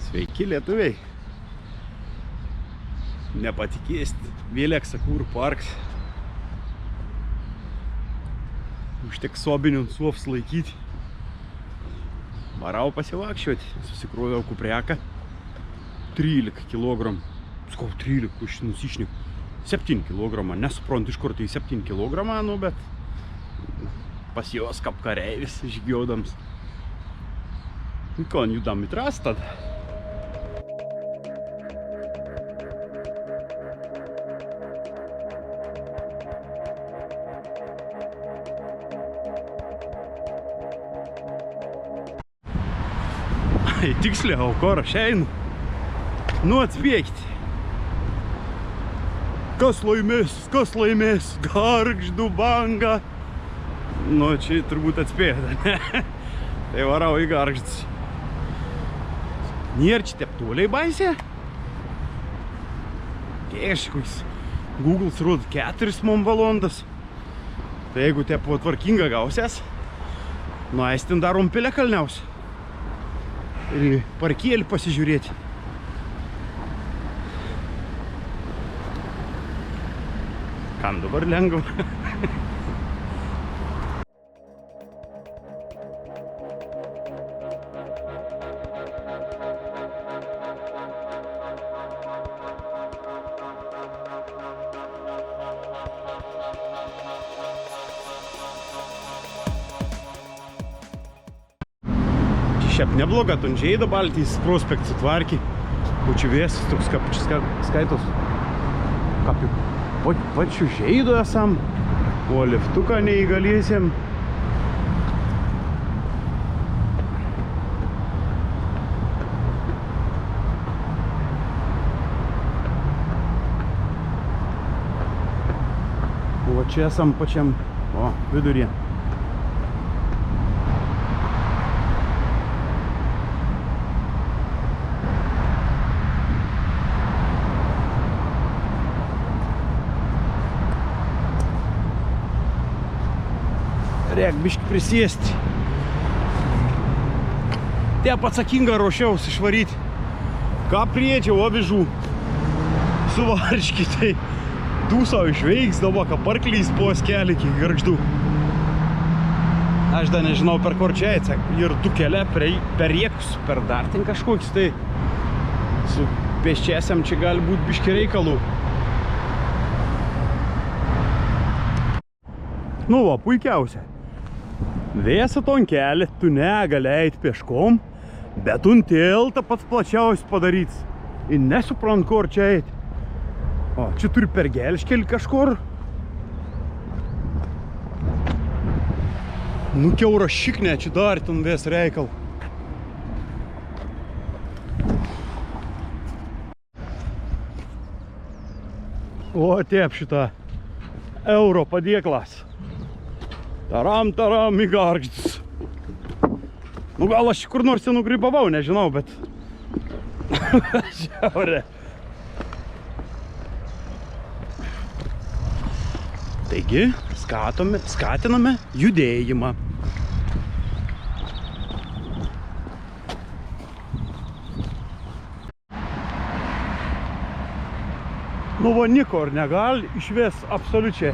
Sveiki lietuviai. Nepatikėsit, vėl Aksakūrų parks. Užteks sobinių suofs laikyti. Varau pasivakščioti, susikroviau kupriaką. 13 kg. Skau 13, už nusišniu. 7 kg. Nesuprantu, iš kur tai 7 kg, nu, bet pas jos kaip kareivis žygiodams. Ko, judam į trasą tada. Tiksliai, o kur aš einu? Nu, atspėkite. Kas laimės, Gargždų banga. Nu, čia turbūt atspėjote. Tai varau į Gargždus. Nėra čia teptuoliai baisė. Kažkoks Google'as rodo 4 mum valandas. Tai jeigu tepu tvarkinga gausias, nueistin darom pilę kalniausią. Ir parkėlį pasižiūrėti. Kam dabar lengva? Šiaip nebloga, Tonžeido Baltijos prospekt sutvarkė. Pačiu vėsis, toks kaip skaitos. Kaip pačiu žeido esam, o liftuką neįgalėsim. O čia esam pačiam viduryje. Reik biškį prisėsti. Tep atsakingą ruošiausi išvaryti. Ką priedžiau avižų suvarškį, tai dūsau išveiks, dabar ką parklys pos kelią iki Gargždų. Aš dar nežinau per kur čia atsek. Ir du kelią per riekus, per dar ten kažkoks, tai su pėsčiasiam čia gali būti biškį reikalų. Nu va, puikiausia. Vėsa ton kelią, tu negali eiti pieškom, bet tu tiltą pats plačiausias padaryts. Ir nesuprant, kur čia eiti. O, čia turi per gelžkelį kažkur. Nu, kiaura šiknė, čia dar ten vės reikal. O, taip šitą euro padėklas. Taram į Gargždus. Nu gal aš kur nors nugrybavau, nežinau, bet... Žiaurė. Taigi, skatiname judėjimą. Nu va, nikur negali išves absoliučiai.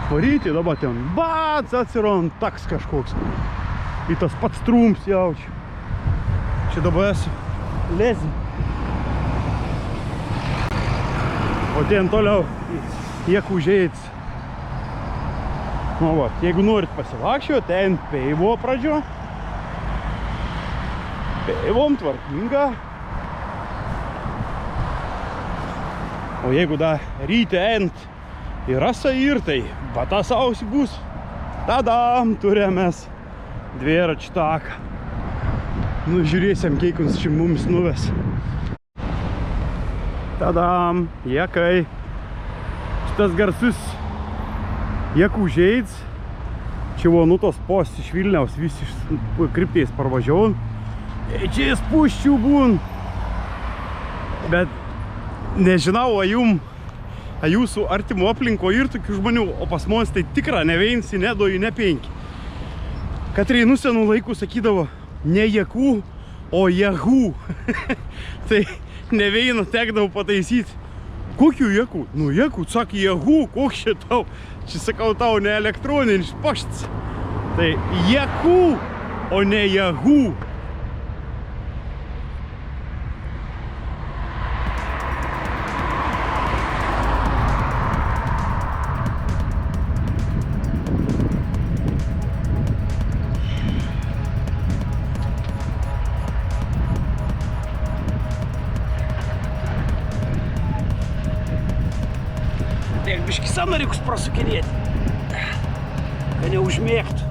Varyti, dabar ten bats atsirand taks kažkoks. Į tas pats trums jaučiu. Čia dabar esu lezi. O ten toliau jeigu užėjęs. Nu va, jeigu norit pasivakščio, ten peivo pradžio. Peivom tvarkinga. O jeigu dar ryte ent į rasą ir tai batasausi bus. Tadam, turėmės dviračių taką. Nu, žiūrėsim, keikums čia mums nuves. Tadam, jekai. Šitas garsus jekų žeids. Čia buvo nu tos pos iš Vilniaus, visi kryptais parvažiavau. Čia spūščių būn. Bet nežinau, a jūsų artimo aplinko ir tokių žmonių, o pas mus tai tikra ne viensi, ne 2, ne 5. Katrai nusenų laikų sakydavo, ne jekų, o jėgų. Tai ne vieno tekdavau pataisyti. Kokių jėgų? Nu jėgų, sakė jėgų, koks čia tau? Čia sakau tau ne elektroninis paštas. Tai jėgų, o ne jėgų. Tiek biškį sąnarikus prasukinėti, kad neužmėgtų.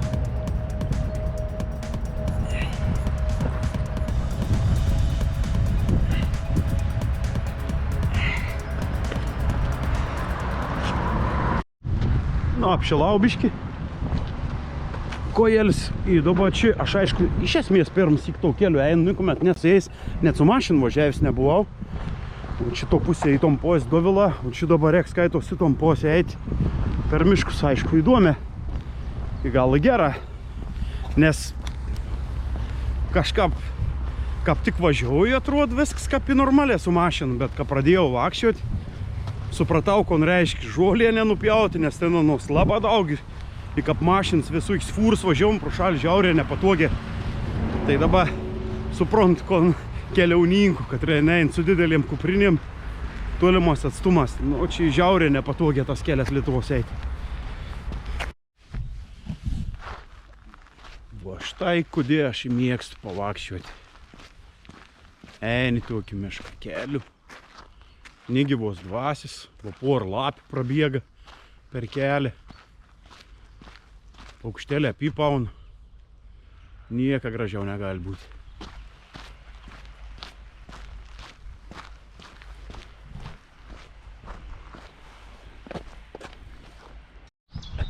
Nu, apšilau biškį. Kojelis į dobačių. Aš aišku, iš esmės pirmas į to keliu einu, niekuomet net su jais, net su mašinu važiavęs nebuvau. Šito pusė į tom posė dovila, o šito dabar reiks skaitos į tom posė eiti per miškus, aišku, įdomi. Į galą gerą, nes kažkap tik važiuoju, atrodo viskas kaip į normalę su mašinu, bet kai pradėjau vaikščioti, supratau, ko reiškia žolė nenupjauti, nes ten nus labai daug į kap mašinas visų fūrus važiavom pro šalį žiauriai nepatogiai. Tai dabar suprant, ko keliauninkų, kad neint su didelėm kuprinėm tolimos atstumas. Nu, čia žiauriai nepatogiai tas kelias Lietuvos eiti. Va štai kodėl aš mėgstu pavakščiuoti. Eini tokį mišką kelių. Negyvos dvasis, va porą lapių prabėga per kelią. Paukštelė apipauna. Nieka gražiau negali būti.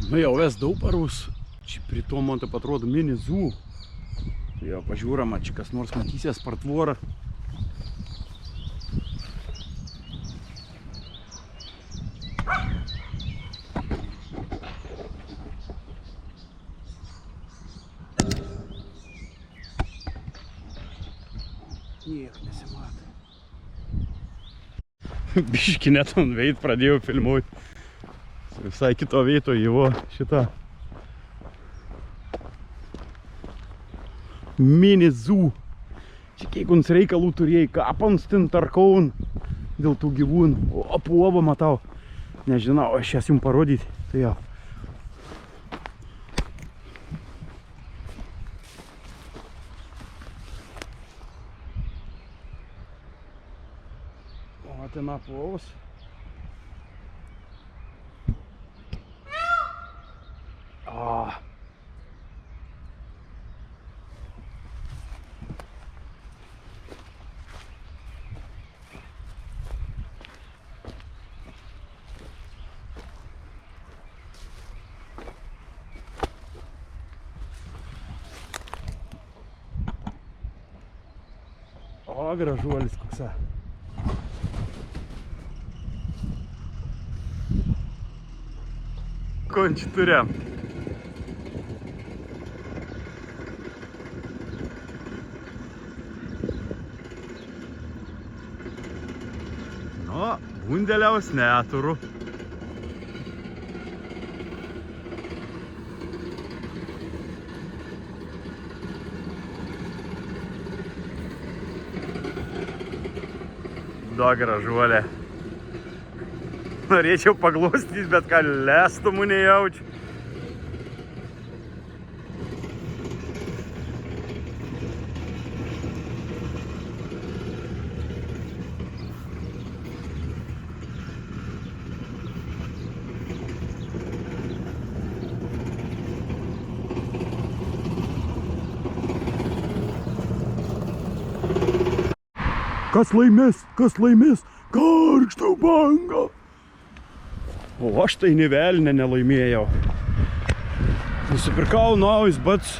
Nu jau ves daug parus. Čia prie to man taip atrodo mini zoo. Tai jau pažiūrama, čia kas nors matysės per tvorą. Niek nesimato. Biškį net ant veit pradėjau filmuoti. Visai kito veito įvo šitą mini zoo. Čia kiek uns reikalų turėjai kapans ten tarkaun dėl tų gyvūnų. O puovą matau. Nežinau, aš jas jums parodyti. Tai jau. O ten apuovas. O, gražuolis koksą. Končių turėm. Nu, bundeliaus neturiu. Da gražuolė. Norėčiau paglostyti, bet ką lestumų nejaučiu. Kas laimės, karštą bangą. O aš tai nė velnę nelaimėjau. Nusipirkau naujas bats.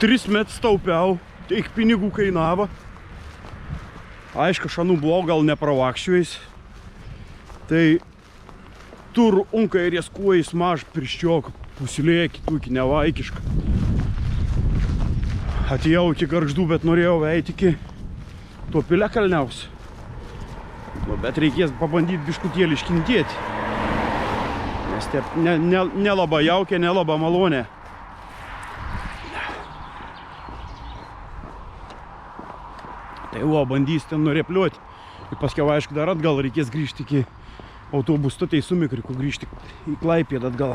3 metus taupiau, tiek pinigų kainavo. Aišku, šanų buvau gal nepravakščiuojais. Tai tur unkai rieskuojais maž priščiok, pusilėki, tūki nevaikiška. Atėjau iki Gargždų, bet norėjau eiti iki to Piliakalniaus. Bet reikės pabandyti biškutėlį iškentėti. Nes tie nelabai jaukia, nelabai malonė. Tai bandys ten nurepliuoti. Ir paskiau, aišku, dar atgal reikės grįžti iki autobusų stotei su Mikriku, grįžti į Klaipėdą atgal.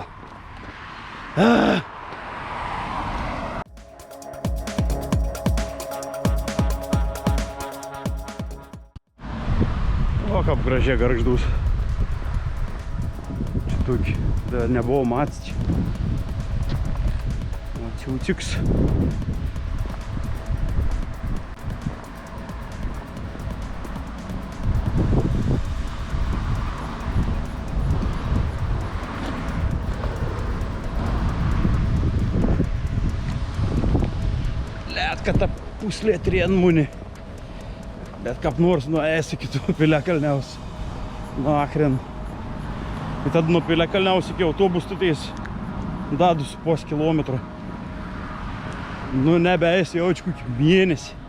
O, kaip gražiai Gargždus. Čia tokį, dar nebuvo matyti. Atsiutiks. Kad ta puslė trienmūni. Bet kaip nors nuėjęs iki tų Piliakalniaus. Nu, akren. Ir tad nuo Piliakalniaus iki autobus stoties dadus pos kilometrą. Nu, nebeėjęs jau kokį mėnesį.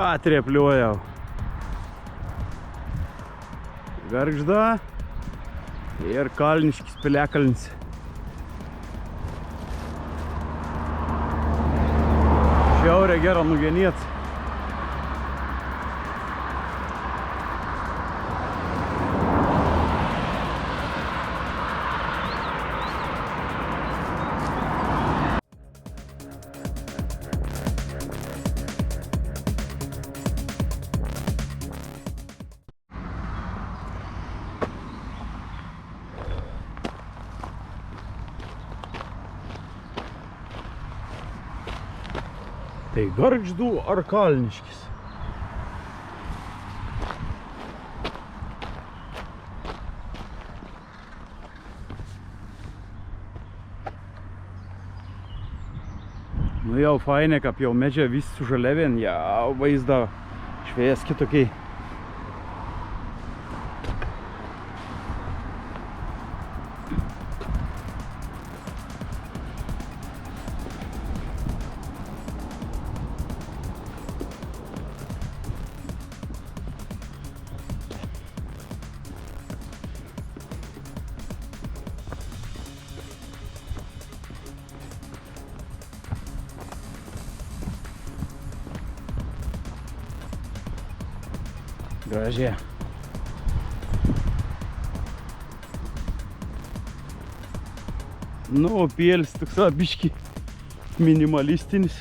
Atrėpliuojau. Gargžda ir Kalniškis Piliakalnis. Šiaurė gera nugenėt. Tai Gargždų ar Kalniškis? Nu jau fainė, kaip jau medžia visi sužaliavien, jau vaizdą švėjas kitokiai. Gražiai. Nu, o pėlis toks biški minimalistinis.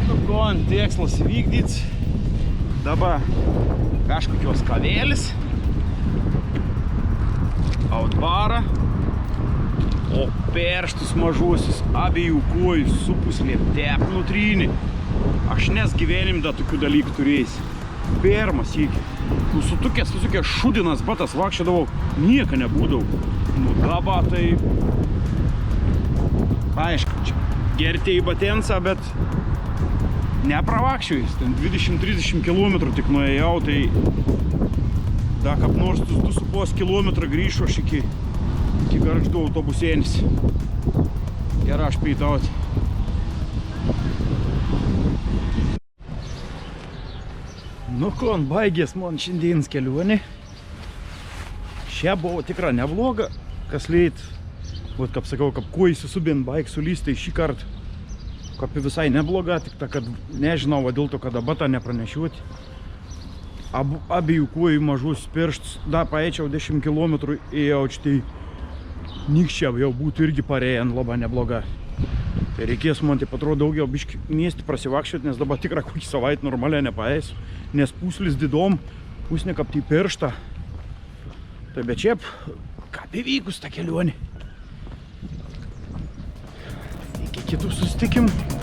Nu, kon, tikslas įvykdyts. Dabar kažkokios kavėlis. Outbarą. O perštus mažuosius abiejų kojų supuslėm tep nutrynį. Aš nes gyvenim da tokių dalykų turėjęs. Pirmas iki. Nu, sutukęs šudinas batas vakščiadavau, nieko nebūdavau. Nu, dabar tai... Aišku, čia gerti į batensą, bet nepravakščiojus. Ten 20-30 km tik nuėjau, tai da kap nors 2,5 km grįžu aš iki Gargždų autobusėnis. Ir aš peitauti. Nu kon, baigės man šiandienis kelionė. Šia buvo tikra nebloga, kas leit. Vat, kaip sakau, kaip kuo įsisubint baik sulyst, tai šį kartą kaip visai nebloga, tik ta, kad nežinau, va, dėl to, kad batą nepranešiuoti. Abiejų kojų mažus pirštus, da paeičiau 10 km ėjau, tai nikščiau jau būtų irgi parėjant labai nebloga. Tai reikės man, taip atrodo, daugiau biškį miestį prasivakščioti, nes dabar tikrai kokį savaitę normaliai nepaeisiu, nes puslis didom, pusne kapti pirštą. Tai bet šiaip, kaip įvykus tą kelionį. Iki kitų susitikimų.